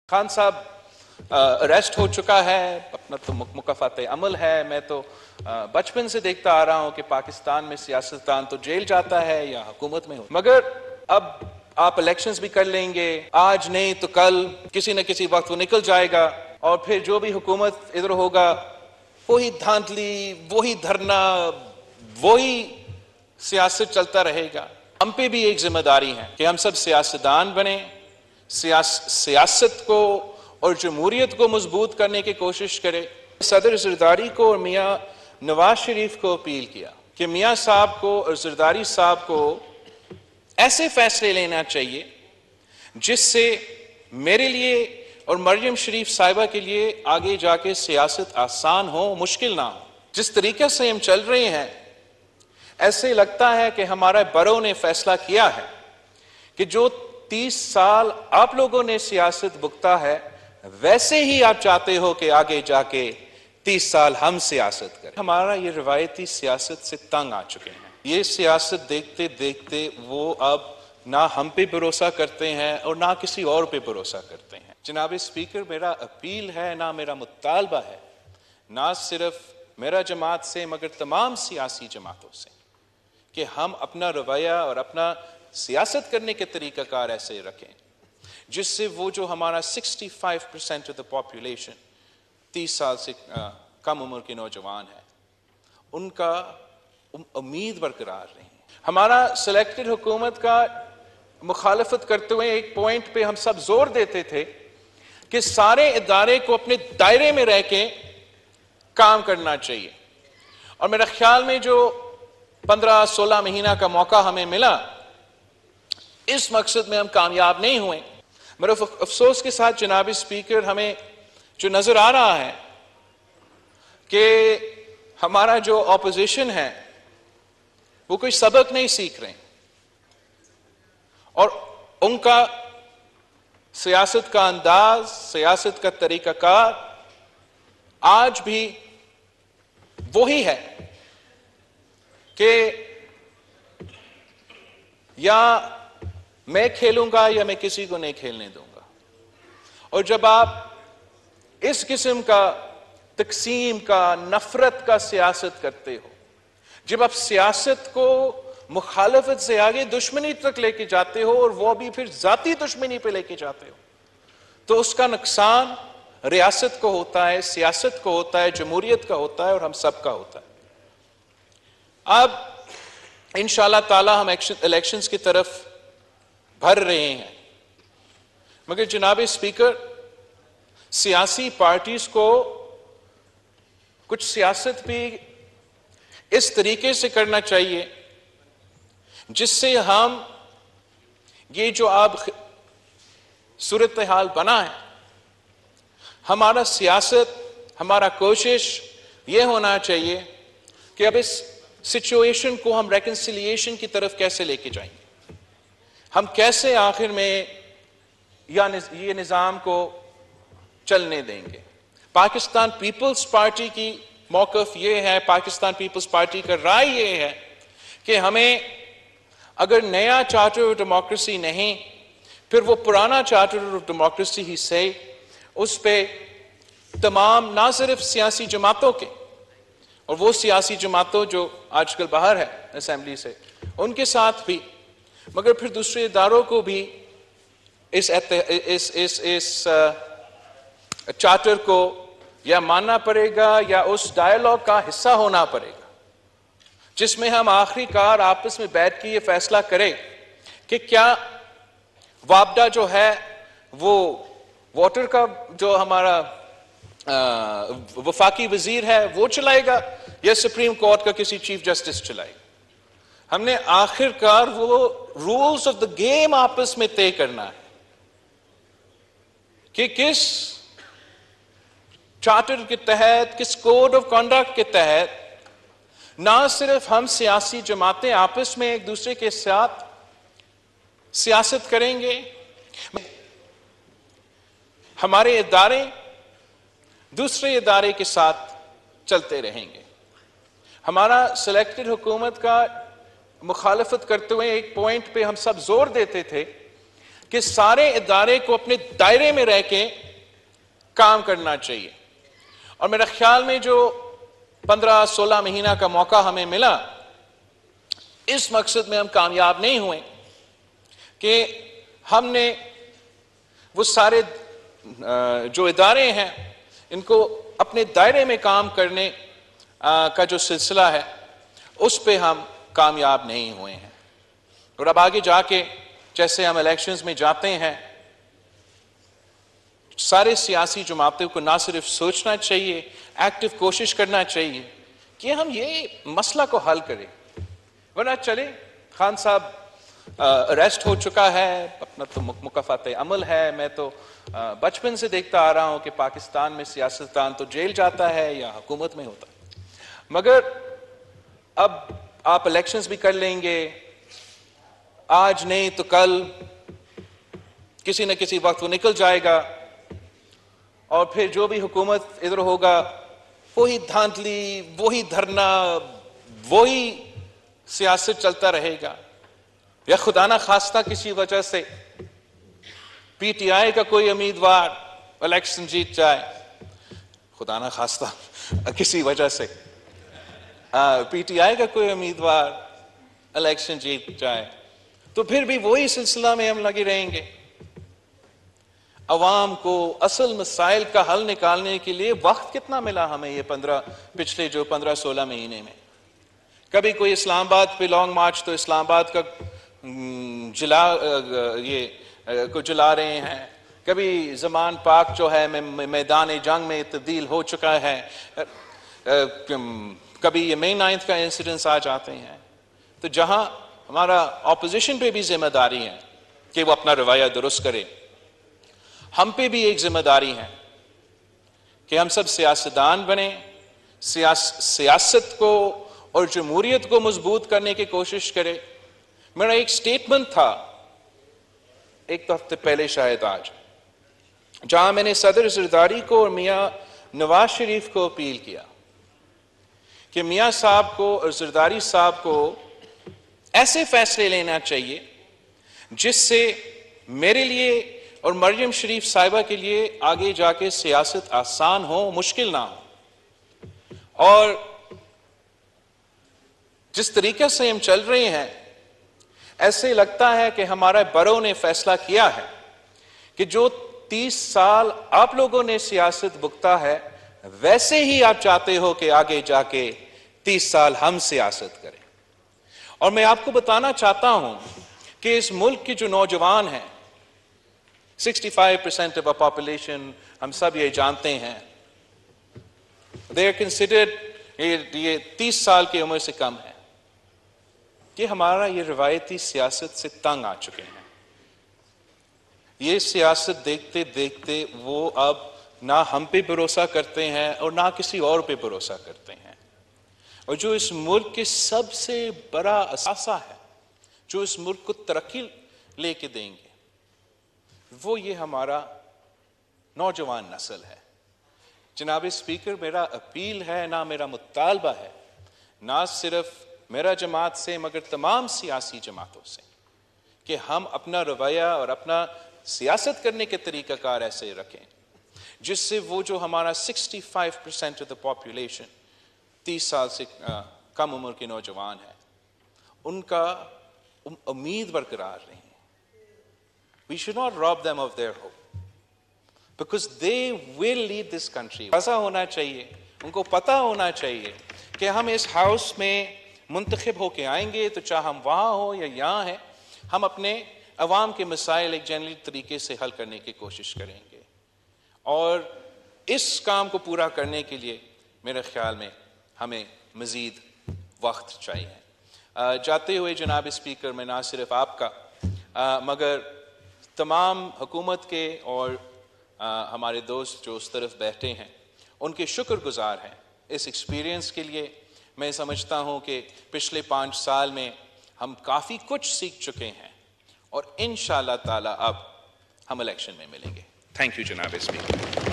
خان صاحب اریسٹ ہو چکا ہے، اپنا تو مکافات عمل ہے. میں تو بچپن سے دیکھتا آ رہا ہوں کہ پاکستان میں سیاستدان تو جیل جاتا ہے یا حکومت میں ہو، مگر اب آپ الیکشنز بھی کر لیں گے، آج نہیں تو کل کسی نہ کسی وقت وہ نکل جائے گا، اور پھر جو بھی حکومت ادھر ہوگا وہی دھاندلی، وہی دھرنا، وہی سیاست چلتا رہے گا. ہم پہ بھی ایک ذمہ داری ہے کہ ہم سب سیاستدان بنیں، سیاست کو اور جمہوریت کو مضبوط کرنے کی کوشش کرے. صدر زرداری کو اور میاں نواز شریف کو اپیل کیا کہ میاں صاحب کو اور زرداری صاحب کو ایسے فیصلے لینا چاہیے جس سے میرے لیے اور مریم شریف صاحبہ کے لیے آگے جا کے سیاست آسان ہو، مشکل نہ ہو. جس طریقے سے ہم چل رہے ہیں ایسے لگتا ہے کہ ہمارا بڑوں نے فیصلہ کیا ہے کہ جو 30 سال آپ لوگوں نے سیاست بھگتا ہے ویسے ہی آپ چاہتے ہو کہ آگے جا کے 30 سال ہم سیاست کریں. ہمارا یہ روایتی سیاست سے تنگ آ چکے ہیں. یہ سیاست دیکھتے دیکھتے وہ اب نہ ہم پہ بھروسہ کرتے ہیں اور نہ کسی اور پہ بھروسہ کرتے ہیں. جناب اسپیکر، میرا اپیل ہے، نہ میرا مطالبہ ہے، نہ صرف میرا جماعت سے مگر تمام سیاسی جماعتوں سے، کہ ہم اپنا رویہ اور اپنا سیاست کرنے کے طریقہ کار ایسے رکھیں جس سے وہ جو ہمارا 65% آف دا پاپولیشن 30 سال سے کم عمر کے نوجوان ہیں ان کا امید برقرار رہے. ہمارا سلیکٹڈ حکومت کا مخالفت کرتے ہوئے ایک پوائنٹ پہ ہم سب زور دیتے تھے کہ سارے ادارے کو اپنے دائرے میں رہ کے کام کرنا چاہیے، اور میرا خیال میں جو 15-16 مہینہ کا موقع ہمیں ملا اس مقصد میں ہم کامیاب نہیں ہوئے. میرے افسوس کے ساتھ جناب اسپیکر ہمیں جو نظر آ رہا ہے کہ ہمارا جو اپوزیشن ہے وہ کوئی سبق نہیں سیکھ رہے، اور ان کا سیاست کا انداز، سیاست کا طریقہ کار آج بھی وہی ہے کہ یا میں کھیلوں گا یا میں کسی کو نہیں کھیلنے دوں گا. اور جب آپ اس قسم کا تقسیم کا، نفرت کا سیاست کرتے ہو، جب آپ سیاست کو مخالفت سے آگے دشمنی تک لے کے جاتے ہو اور وہ بھی پھر ذاتی دشمنی پہ لے کے جاتے ہو، تو اس کا نقصان ریاست کو ہوتا ہے، سیاست کو ہوتا ہے، جمہوریت کا ہوتا ہے اور ہم سب کا ہوتا ہے. اب انشاءاللہ تعالی ہم الیکشنز کی طرف بڑھ رہے ہیں، مگر جناب اسپیکر سیاسی پارٹیز کو کچھ سیاست بھی اس طریقے سے کرنا چاہیے جس سے ہم یہ جو اب صورتحال بنا ہے، ہمارا سیاست، ہمارا کوشش یہ ہونا چاہیے کہ اب اس سچویشن کو ہم ریکنسیلیشن کی طرف کیسے لے کے جائیں گے، ہم کیسے آخر میں یہ نظام کو چلنے دیں گے. پاکستان پیپلز پارٹی کی موقف یہ ہے، پاکستان پیپلز پارٹی کا رائے یہ ہے کہ ہمیں اگر نیا چارٹر آف ڈیموکریسی نہیں پھر وہ پرانا چارٹر آف ڈیموکریسی ہی سے اس پہ تمام نہ صرف سیاسی جماعتوں کے اور وہ سیاسی جماعتوں جو آج کل باہر ہے اسمبلی سے ان کے ساتھ بھی، مگر پھر دوسرے اداروں کو بھی اس چارٹر کو یا ماننا پڑے گا یا اس ڈائیلاگ کا حصہ ہونا پڑے گا جس میں ہم آخری کار آپس میں بیٹھ کے یہ فیصلہ کریں کہ کیا وابڈا جو ہے وہ واٹر کا جو ہمارا وفاقی وزیر ہے وہ چلائے گا یا سپریم کورٹ کا کسی چیف جسٹس چلائے گا. ہم نے آخر کار وہ رولز آف دا گیم آپس میں طے کرنا ہے کہ کس چارٹر کے تحت، کس کوڈ آف کنڈکٹ کے تحت نہ صرف ہم سیاسی جماعتیں آپس میں ایک دوسرے کے ساتھ سیاست کریں گے، ہمارے ادارے دوسرے ادارے کے ساتھ چلتے رہیں گے. ہمارا سلیکٹڈ حکومت کا مخالفت کرتے ہوئے ایک پوائنٹ پہ ہم سب زور دیتے تھے کہ سارے ادارے کو اپنے دائرے میں رہ کے کام کرنا چاہیے. اور میرا خیال میں جو 15-16 مہینہ کا موقع ہمیں ملا، اس مقصد میں ہم کامیاب نہیں ہوئے کہ ہم نے وہ سارے جو ادارے ہیں ان کو اپنے دائرے میں کام کرنے کا جو سلسلہ ہے اس پہ ہم کامیاب نہیں ہوئے ہیں. اور اب آگے جا کے جیسے ہم الیکشنز میں جاتے ہیں، سارے سیاسی جماعتوں کو نہ صرف سوچنا چاہیے، ایکٹیو کوشش کرنا چاہیے کہ ہم یہ مسئلہ کو حل کریں. ورنہ چلے خان صاحب اریسٹ ہو چکا ہے، اپنا تو مکافات عمل ہے. میں تو بچپن سے دیکھتا آ رہا ہوں کہ پاکستان میں سیاستدان تو جیل جاتا ہے یا حکومت میں ہوتا. مگر اب آپ الیکشنز بھی کر لیں گے، آج نہیں تو کل کسی نہ کسی وقت وہ نکل جائے گا، اور پھر جو بھی حکومت ادھر ہوگا وہی دھاندلی، وہی دھرنا، وہی سیاست چلتا رہے گا. یا خدا نہ خواستہ کسی وجہ سے پی ٹی آئی کا کوئی امیدوار الیکشن جیت جائے، خدا نہ خواستہ کسی وجہ سے پی ٹی آئی کا کوئی امیدوار الیکشن جیت جائے، تو پھر بھی وہی سلسلہ میں ہم لگے رہیں گے. عوام کو اصل مسائل کا حل نکالنے کے لیے وقت کتنا ملا ہمیں یہ پچھلے جو 15-16 مہینے میں؟ کبھی کوئی اسلام آباد پہ لانگ مارچ تو اسلام آباد کا جلا رہے ہیں، کبھی زمان پاک جو ہے میدان جنگ میں تبدیل ہو چکا ہے، کبھی یہ مئی 9 کا انسیڈنس آ جاتے ہیں. تو جہاں ہمارا اپوزیشن پہ بھی ذمہ داری ہے کہ وہ اپنا رویہ درست کرے، ہم پہ بھی ایک ذمہ داری ہے کہ ہم سب سیاستدان بنیں، سیاست کو اور جمہوریت کو مضبوط کرنے کی کوشش کرے. میرا ایک سٹیٹمنٹ تھا ایک ہفتے پہلے شاید آج، جہاں میں نے صدر زرداری کو اور میاں نواز شریف کو اپیل کیا کہ میاں صاحب کو اور زرداری صاحب کو ایسے فیصلے لینا چاہیے جس سے میرے لیے اور مریم شریف صاحبہ کے لیے آگے جا کے سیاست آسان ہو، مشکل نہ ہو. اور جس طریقے سے ہم چل رہے ہیں ایسے لگتا ہے کہ ہمارا برو نے فیصلہ کیا ہے کہ جو 30 سال آپ لوگوں نے سیاست بھگتا ہے ویسے ہی آپ چاہتے ہو کہ آگے جا کے 30 سال ہم سیاست کریں. اور میں آپ کو بتانا چاہتا ہوں کہ اس ملک کے جو نوجوان ہیں، 65% of our population، ہم سب یہ جانتے ہیں، they are considered، یہ 30 سال کی عمر سے کم ہے، کہ ہمارا یہ روایتی سیاست سے تنگ آ چکے ہیں. یہ سیاست دیکھتے دیکھتے وہ اب نہ ہم پہ بھروسہ کرتے ہیں اور نہ کسی اور پہ بھروسہ کرتے ہیں. اور جو اس ملک کے سب سے بڑا اثاثہ ہے، جو اس ملک کو ترقی لے کے دیں گے، وہ یہ ہمارا نوجوان نسل ہے. جناب اسپیکر، میرا اپیل ہے، نہ میرا مطالبہ ہے، نہ صرف میرا جماعت سے مگر تمام سیاسی جماعتوں سے، کہ ہم اپنا رویہ اور اپنا سیاست کرنے کے طریقہ کار ایسے رکھیں جس سے وہ جو ہمارا 65% آف دا پاپولیشن 30 سال سے کم عمر کے نوجوان ہیں، ان کا امید برقرار رہیں. We should not rob them of their hope because they will lead this country. ایسا ہونا چاہیے، ان کو پتہ ہونا چاہیے کہ ہم اس ہاؤس میں منتخب ہو کے آئیں گے تو چاہے ہم وہاں ہو یا یہاں ہیں، ہم اپنے عوام کے مسائل ایک جنرل طریقے سے حل کرنے کی کوشش کریں گے. اور اس کام کو پورا کرنے کے لیے میرے خیال میں ہمیں مزید وقت چاہیے. جاتے ہوئے جناب اسپیکر، میں نہ صرف آپ کا مگر تمام حکومت کے اور ہمارے دوست جو اس طرف بیٹھے ہیں ان کے شکر گزار ہیں اس ایکسپیرینس کے لیے. میں سمجھتا ہوں کہ پچھلے 5 سال میں ہم کافی کچھ سیکھ چکے ہیں اور انشاءاللہ تعالی اب ہم الیکشن میں ملیں گے. تھینک یو جناب اسپیکر.